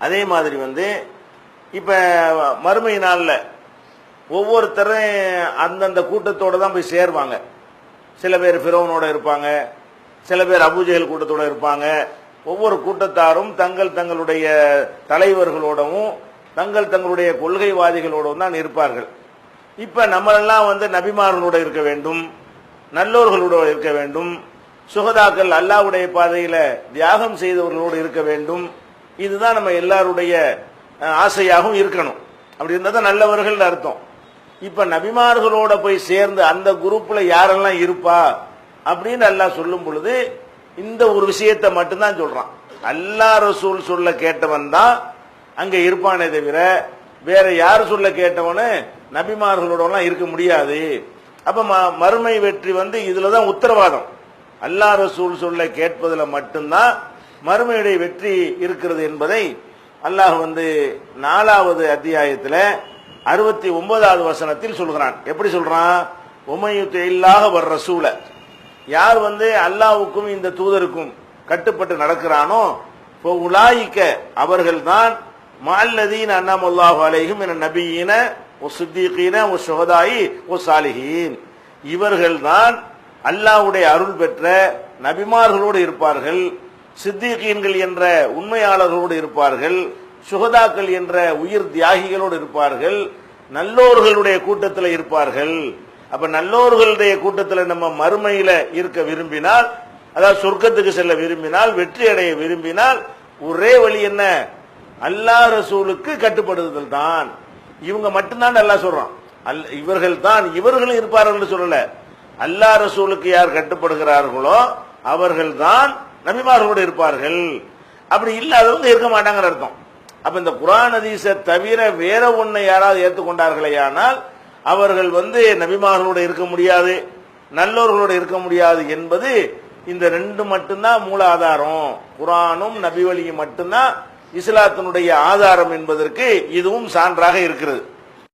அதே மாதிரி இப்ப மறுமை நாள்ல ஒவ்வொருத்தரும் அந்தந்த கூட்டத்தோட தான் போய் சேருவாங்க. சில பேர் ஃபிரௌனோட இருப்பாங்க, சில பேர் அபூஜஹல் கூட்டத்தோட இருப்பாங்க. ஒவ்வொரு கூட்டத்தாரும் தங்களுடைய தலைவர்களோடவும் தங்களுடைய கொள்கைவாதிகளோடவும் தான் இருப்பார்கள். இப்ப நம்மளெல்லாம் நபிமார்களோட இருக்க வேண்டும், நல்லோர்களோட இருக்க வேண்டும், சுகதாக்கள் அல்லாஹ்வுடைய பாதையில தியாகம் செய்தவர்களோடு இருக்க வேண்டும். இதுதான் நம்ம எல்லாருடைய ஆசையாகவும் இருக்கணும். அப்படி இருந்தா தான் நல்லவர்கள் அர்த்தம். இப்ப நபிமார்களோட போய் சேர்ந்து அந்த குரூப்ல யாரெல்லாம் இருப்பா அப்படின்னு அல்லாஹ் சொல்லும் பொழுது இந்த ஒரு விஷயத்தை மட்டும்தான் சொல்றான். அல்லாஹ் ரசூல் சொல்ல கேட்டவன் தான் அங்க இருப்பானே தவிர வேற யார் சொல்ல கேட்டவனு நபிமார்களோட எல்லாம் இருக்க முடியாது. அப்ப மறுமை வெற்றி இதுலதான் உத்தரவாதம். அல்லாஹ் ரசூல் சொல்ல கேட்பதுல மட்டும்தான் மறுமையுடைய வெற்றி இருக்கிறது என்பதை அல்லாஹ் 4வது அத்தியாயத்துல 69வது வசனத்தில் சொல்கிறான். எப்படி சொல்றான்? உமையுத்து இல்லாஹ வர் ரசூல, யார் அல்லாஹ்வுக்கும் இந்த தூதருக்கும் கட்டுப்பட்டு நடக்கிறானோ உலாயிக்க அவர்கள் தான் மல்லதீன அன்னமல்லாஹு அலைஹிம் மினன் நபியீன வஸ்ஸித்தீகீன வஷ்ஷுஹதாஇ வஸ்ஸாலிஹீன், இவர்கள் தான் அல்லாஹ்வுடைய அருள் பெற்ற நபிமார்களோடு இருப்பார்கள், சித்தீகீன்கள் என்ற உண்மையாளர்களோடு இருப்பார்கள், சுகதாக்கள் என்ற உயிர் தியாகிகளோடு இருப்பார்கள், நல்லோர்களுடைய கூட்டத்தில் இருப்பார்கள். அப்ப நல்லோர்களுடைய கூட்டத்தில் நம்ம மறுமையில இருக்க விரும்பினால், அதாவது சொர்க்கத்துக்கு செல்ல விரும்பினால், வெற்றி அடைய விரும்பினால் ஒரே வழி என்ன? அல்லாஹ் ரசூலுக்கு கட்டுப்படுதல் தான். இவங்க மட்டும்தான் அல்லாஹ் சொல்றான். இவர்களும் இருப்பார்கள் சொல்லல. அல்லாஹ் ரசூலுக்கு யார் கட்டுப்படுகிறார்களோ அவர்கள் தான் நபிமார்களோடு இருப்பார்கள். அப்படி இல்லாதவங்க இருக்க மாட்டாங்கிற அர்த்தம். அப்ப இந்த குர்ஆன் ஹதீஸை தவிர வேற ஒன்னை யாராவது ஏற்றுக்கொண்டார்களே ஆனால் அவர்கள் நபிமார்களோடு இருக்க முடியாது, நல்லோர்களோடு இருக்க முடியாது என்பது இந்த ரெண்டு மட்டும்தான் மூல ஆதாரம். குர்ஆனும் நபி வழியும் மட்டும்தான் இஸ்லாத்தினுடைய ஆதாரம் என்பதற்கு இதுவும் சான்றாக இருக்கிறது.